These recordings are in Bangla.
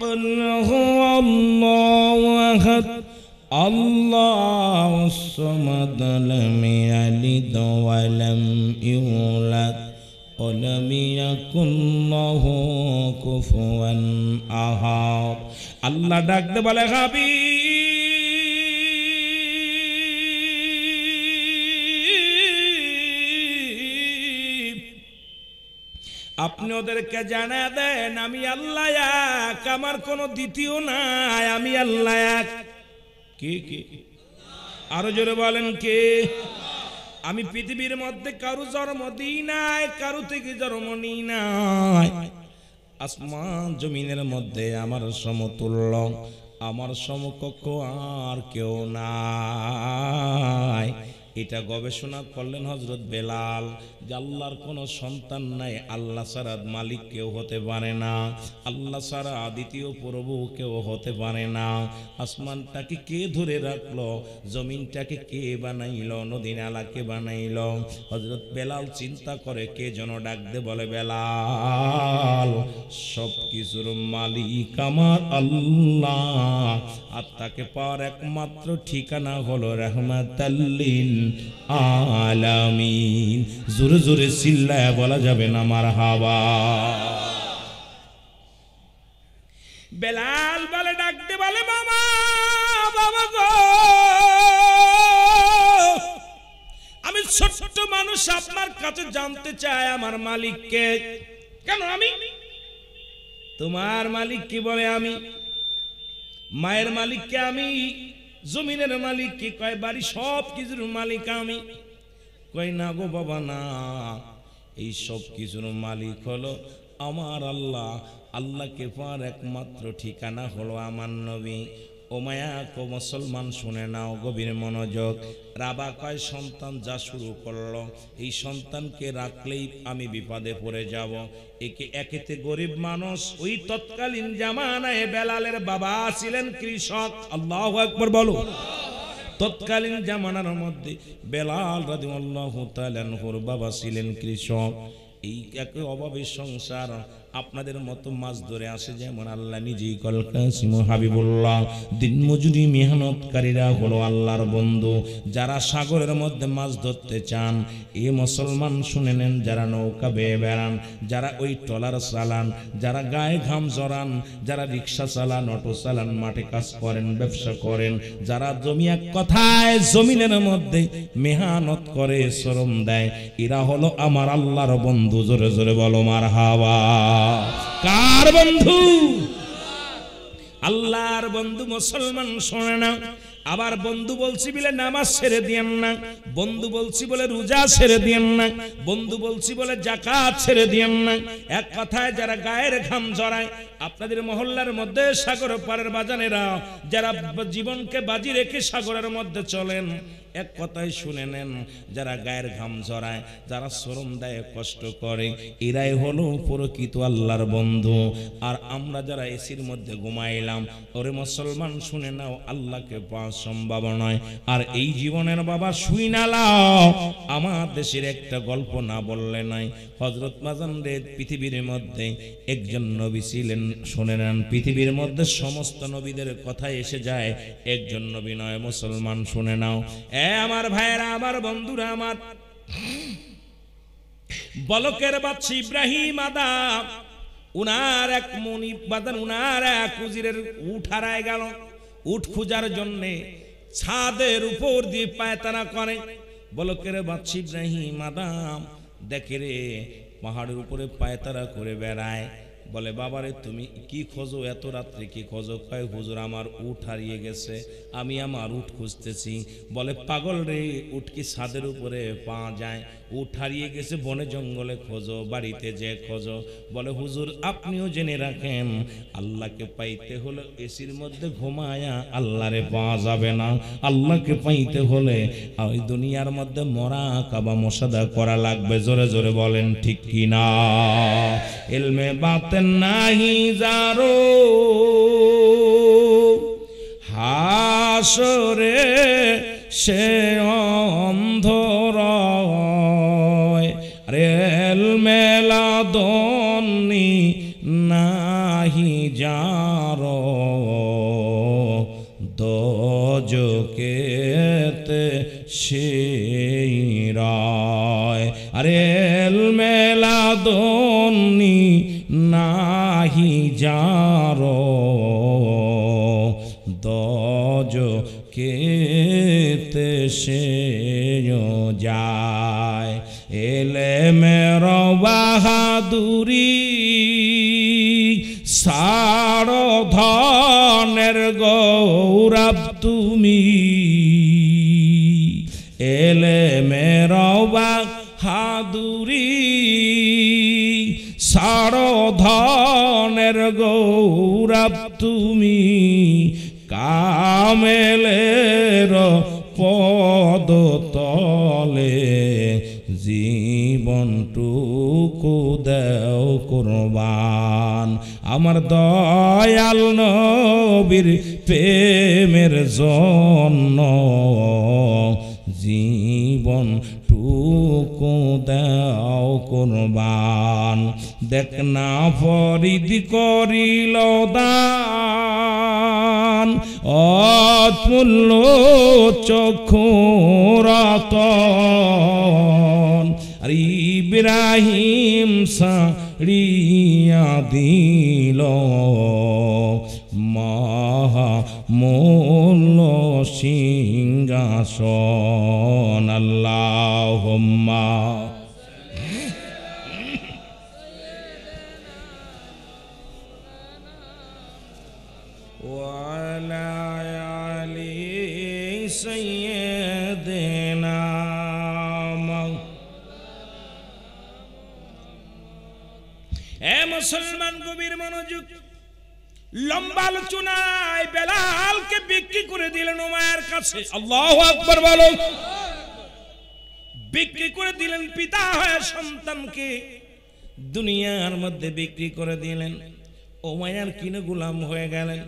قل هو الله أحد الله الصمد لم يلد ولم يولد ولم يكن له كفوا أحد আল্লাহ ডাকতে বলে হাবিব আপনি ওদেরকে জানা দেন আমি আল্লাহ এক, আমার কোনো দ্বিতীয় নাই, আমি আল্লাহ এক। কে কে আরো জোরে বলেন কে? আমি পৃথিবীর মধ্যে কারো জন্ম দিই নাই, কারো থেকে জন্ম নিই নাই। আসমান জমিনের মধ্যে আমার সমতুল্য, আমার সমকক্ষ আর কেউ নাই। এটা গবেষণা করলেন হযরত বেলাল যে আল্লাহর কোনো সন্তান নাই, আল্লাহ ছাড়া মালিক কেউ হতে পারে না, আল্লাহ ছাড়া দ্বিতীয় প্রভু কেউ হতে পারে না। আসমানটাকে কে ধরে রাখলো, জমিনটাকে কে বানাইলো, নদী নালাকে বানাইলো। হযরত বেলাল চিন্তা করে কে যেন ডাক দে বলে বেলাল সব কিছুর মালিক আমার আল্লাহ, আর তাকে পাওয়ার একমাত্র ঠিকানা হলো রাহমাতাল লিল আলামিন। জোরে জোরে চিল্লায়া বলা যাবে না মারহাবা। বেলাল বলে ডাকতে বলে মামা বাবা গো, আমি ছোট্ট মানুষ আপনার কাছে জানতে চাই আমার মালিককে। কেন আমি? তোমার মালিক কি বলে আমি? মায়ের মালিককে আমি, জমিনের মালিক কি কয় বাড়ি সব কিছুর মালিক আমি। কয় না গো বাবা না, এই সব কিছুর মালিক হলো আমার আল্লাহ। আল্লাহকে পাওয়ার একমাত্র ঠিকানা হলো আমার নবী। ও মায়া কো মুসলমান শুনে নাও গভীর মনোযোগ। রাবা কয় সন্তান যা শুরু করলো, এই সন্তানকে রাখলেই আমি বিপদে পড়ে যাব। একেতে গরিব মানুষ। ওই তৎকালীন জামানায় বেলালের বাবা ছিলেন কৃষক। আল্লাহু আকবার বলো। তৎকালীন জামানার মধ্যে বেলাল রাদিয়াল্লাহু তাআলা আনহুর বাবা ছিলেন কৃষক। এই একে অভাবের সংসার, আপনাদের মতো মাছ ধরে আসে যেমন আল্লাহ নিজেই কল কাসিম হাবিবুল্লাহ। দিনমজুরি মেহনতকারীরা হলো আল্লাহর বন্ধু। যারা সাগরের মধ্যে মাছ ধরতে চান এ মুসলমান শুনে নেন, যারা নৌকা বেয়ে বেড়ান, যারা ওই ট্রলার চালান, যারা গায়ে ঘাম জড়ান, যারা রিক্সা চালান, অটো চালান, মাঠে কাজ করেন, ব্যবসা করেন, যারা জমি এক কথায় জমিনের মধ্যে মেহনত করে শ্রম দেয়, এরা হলো আমার আল্লাহর বন্ধু। জোরে জোরে বলো মারহাবা। কার বন্ধু? আল্লাহর বন্ধু। মুসলমান শোনে না। আবার বন্ধু বলছি বলে নামাজ ছেড়ে দিয়েন না, বন্ধু বলছি বলে রোজা ছেড়ে দিয়েন না, বন্ধু বলছি বলে যাকাত ছেড়ে দিয়েন না। এক কথায় যারা গায়ের ঘাম জড়ায়, আপনাদের মহল্লার মধ্যে সাগর পারের বাজানেরা যারা জীবনকে বাজি রেখে সাগরের মধ্যে চলেন, এক কথায় শুনে নেন, যারা গায়ের ঘাম ঝরায়, যারা শ্রম দেয়, কষ্ট করে, এরাই হলো প্রকৃত আল্লাহর বন্ধু। আর আমরা যারা এসির মধ্যে ঘুমাইলাম, ওরে মুসলমান শুনে নাও, আল্লাহকে পাওয়া সম্ভব নয়। আর এই জীবনের বাবা শুই না লাও, আমার দেশের একটা গল্প না বললে নাই। হযরত মাজানরে পৃথিবীর মধ্যে একজন নবী ছিলেন, শুনে নেন, পৃথিবীর মধ্যে সমস্ত নবীদের কথা এসে যায়, একজন নবী নয়। মুসলমান শুনে নাও, আমার ভাইরা, আমার বন্ধুরা, আমার বলকের বাদশা ইব্রাহিম আদম, উনার এক মনিব বাদান, উনার এক উজিরের উট হারায় গেল। উট খুঁজার জন্য ছাদের উপর দিয়ে পায়তারা করে। বলকের বাদশা ইব্রাহিম আদম দেখে রে পাহাড়ের উপরে পায়তারা করে বেড়ায়। বলে বাবারে তুমি কি খোঁজো, এত রাত্রে কি খোঁজো? কয় হুজুর আমার উট হারিয়ে গেছে, আমি আমার উট খুঁজতেছি। বলে পাগল রে, উট কি ছাদের উপরে পাওয়া যায়? উট হারিয়ে গেছে বনে জঙ্গলে খোঁজো, বাড়িতে যে খোঁজো। বলে হুজুর আপনিও জেনে রাখেন, আল্লাহকে পাইতে হলে এসির মধ্যে ঘুমায়া আল্লাহরে পাওয়া যাবে না। আল্লাহকে পাইতে হলে ওই দুনিয়ার মধ্যে মরা কাবা মোসাদা করা লাগবে। জোরে জোরে বলেন ঠিক কিনা? ইলমে বাতেন নাহি যারো হাসরে সে অন্ধর, রেল মেলা দনি নাহি যারো দোজকেতে সেই রায় আরে মেলাদনি নাহি যারো দোজকেতে সেই যায় এলে মেরো বাহাদুরি সারো ধনের গৌরব তুমি এলে মেরো বাহাদুরি সারো ধনের গৌরব তুমি কামেলের পদ তলে জীবনটুকু দেও কুরবান আমার দয়াল নবীর প্রেমের জন্য জীবনটুকু দেও কুরবান দেখ না ফরিদ করিল দান অতুল্য চক্ষুরতন আর ইব্রাহিম সারিয়া দিল মহামূল্য সিংহাসন আল্লাহুম্মা ওয়ালা আলি সাইয়্যিদিনা এ মুসলমান গভীর মনোযোগ লম্বা আলোচনায় বেলালকে বিক্রি করে দিলেন উমাইয়ার কাছে আল্লাহু আকবার বলো বিক্রি করে দিলেন পিতা হয়ে সন্তানকে দুনিয়ার মধ্যে বিক্রি করে দিলেন উমাইয়ার কিনে গোলাম হয়ে গেলেন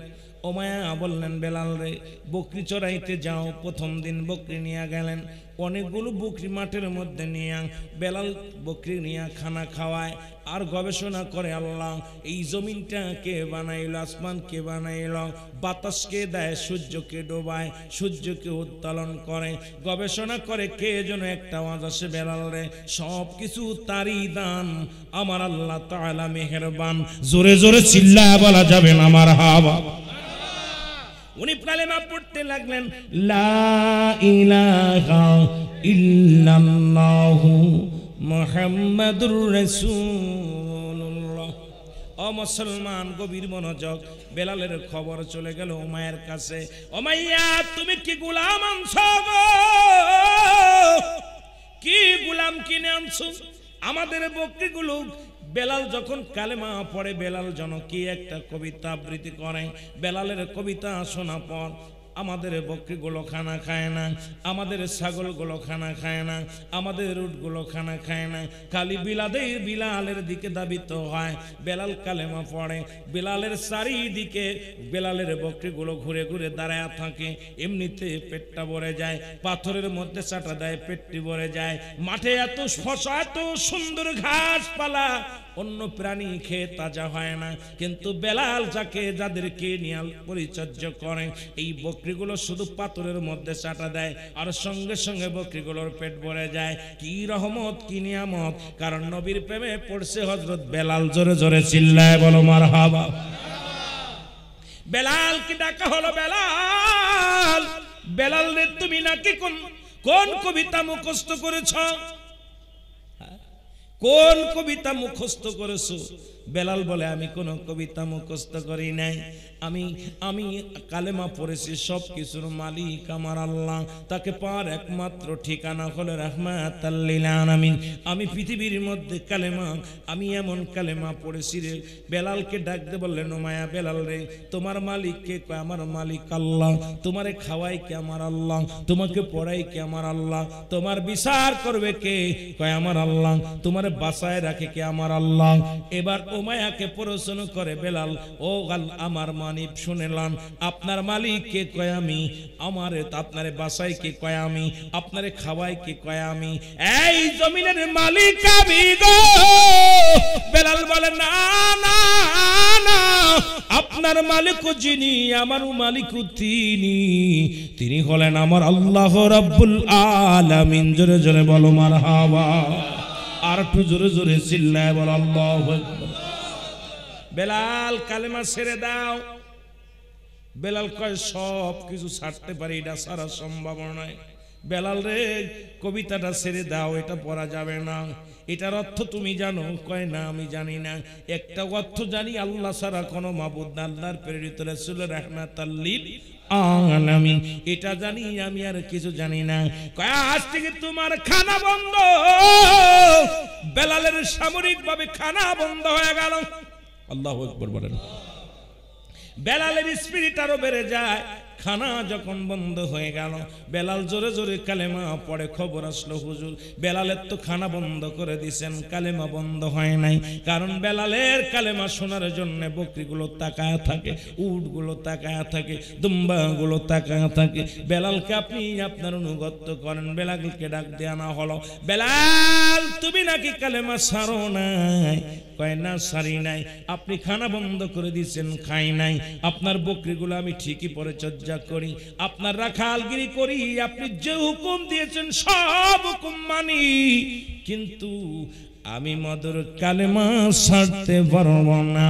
উমাইয়া বললেন বেলাল রে বকরি চড়াইতে যাও প্রথম দিন বকরি নিয়ে গেলেন অনেকগুলো বকরি মাঠের মধ্যে নিয়ে বেলাল বকরি নিয়ে খানা খাওয়ায় আর গবেষণা করে আল্লাহ এই জমিনটা কে বানাইল আসমান কে বানাইল বাতাসকে দেয় সূর্যকে ডোবায় সূর্যকে উত্তোলন করে গবেষণা করে কে যেন একটা আওয়াজ আসে বেলাল রে সব কিছু তারই দান আমার আল্লাহ তাআলা মেহেরবান জোরে জোরে চিল্লায়া বলা যাবে না মারহাবা উনি কালেমা পড়তে লাগলেন লা ইলাহা ইল্লাল্লাহু মুহাম্মাদুর রাসূলুল্লাহ ও মুসলমান গভীর মনোযোগ বেলালের খবর চলে গেল উমাইয়ার কাছে উমাইয়া তুমি কি গোলাম আনছো কি গোলাম কিনে আনছো আমাদের বকরিগুলো বেলাল যখন কালেমা পড়ে বেলাল যেন কি একটা কবিতা আবৃত্তি করে বেলালের কবিতা শোনা পর আমাদের বকরিগুলো খানা খায় না আমাদের ছাগলগুলো খানা খায় না আমাদের উটগুলো খানা খায় না খালি বিলালের দিকে দাবিত হয় বেলাল কালেমা পড়ে বেলালের চারিদিকে বেলালের বকরিগুলো ঘুরে ঘুরে দাঁড়ায় থাকে এমনিতে পেটটা ভরে যায় পাথরের মধ্যে চাটা দেয় পেটটি ভরে যায় মাঠে এত ফসল এত সুন্দর ঘাস পালা অন্য প্রাণী খেয়ে তাজা হয় না কিন্তু বেলাল যাদেরকে নিয়ে পরিচর্যা করে এই বকরিগুলো শুধু পাথরের মধ্যে চাটা দেয় আর সঙ্গে সঙ্গে বকরিগুলোর পেট ভরে যায় কি রহমত কি নিয়ামত কারণ নবীর প্রেমে পড়ছে হযরত বেলাল জোরে জোরে চিল্লায় বলো মারহাবা বেলাল কি ডাকা হলো বেলাল বেলাল রে তুমি নাকি কোন কবিতা মুখস্থ করেছো কোন কবিতা মুখস্থ করেছো বেলাল বলে আমি কোন কবিতা মুখস্থ করি নাই আমি কালেমা পড়েছি সব কিছুর মালিক আমার আল্লাহ তাকে পাওয়ার একমাত্র ঠিকানা হলো রাহমাতাল লিল আলামিন আমি পৃথিবীর মধ্যে কালেমা আমি এমন কালেমা পড়েছি রে বেলালকে ডাকতে বললেন উমাইয়া বেলাল রে তোমার মালিক কে কয় আমার মালিক আল্লাহ তোমারে খাওয়াই কে আমার আল্লাহ তোমাকে পড়াই কে আমার আল্লাহ তোমার বিচার করবে কে কয় আমার আল্লাহ তোমার বাঁচায় রাখে কে আমার আল্লাহ এবার উমাইয়াকে প্রশ্ন করে বেলাল ও আমার মানিব শুনলাম আপনার মালিক কে কয় আমি আমারে আপনারে বাঁচাই কে কয় আমি আপনারে খাওয়াই কে কয় আমি এই জমিনের মালিক আমি গো বেলাল বলে না না না আপনার মালিক যিনি, আমার মালিক তিনি হলেন আমার আল্লাহ রাব্বুল আলামিন। জোরে জোরে বলো মারহাবা। আর একটু জোরে জোরে চিল্লায় বলো আল্লাহু আকবার। বেলাল কালেমা ছেড়ে দাও। বেলাল কয় সব কিছু ছাড়তে পারি, এটা ছাড়া সম্ভব নয়। বেলাল রে কবিতাটা ছেড়ে দাও, এটা পড়া যাবে না। এটার অর্থ তুমি জানো? কয় না আমি জানি না। একটা অর্থ জানি, আল্লাহ ছাড়া কোনো মাবুদ না, আল্লাহর প্রেরিত রাসূল রাহমাতাল লিল আলামিন। এটা জানি, আমি আর কিছু জানি না। কয় আজ থেকে তোমার খানা বন্ধ। বেলালের সামরিকভাবে খানা বন্ধ হয়ে গেল। আল্লাহু আকবার বলেন। বেলালের স্পিরিট আরো বেড়ে যায়। খানা যখন বন্ধ হয়ে গেল, বেলাল জোরে জোরে কালেমা পড়ে। খবর আসলো হুজুর বেলালের তো খানা বন্ধ করে দিয়েছেন, কালেমা বন্ধ হয় নাই। কারণ বেলালের কালেমা শোনার জন্য বকরিগুলো তাকায় থাকে, উটগুলো তাকায় থাকে, দুম্বাগুলো তাকায় থাকে। বেলালকে আপনি আপনার অনুগত্য করেন। বেলালকে ডাক দিয়ে আনা হলো। বেলাল তুমি নাকি কালেমা ছাড়ো নাই? কয় না সারি নাই। আপনি খানা বন্ধ করে দিয়েছেন, খাই নাই। আপনার বকরিগুলো আমি ঠিকই পরিচর্যা করি, আপনার রাখালগিরি করি, আপনি যে হুকুম দিয়েছেন সব হুকুম মানি, কিন্তু আমি মধুর কালেমা ছাড়তে পারবো না।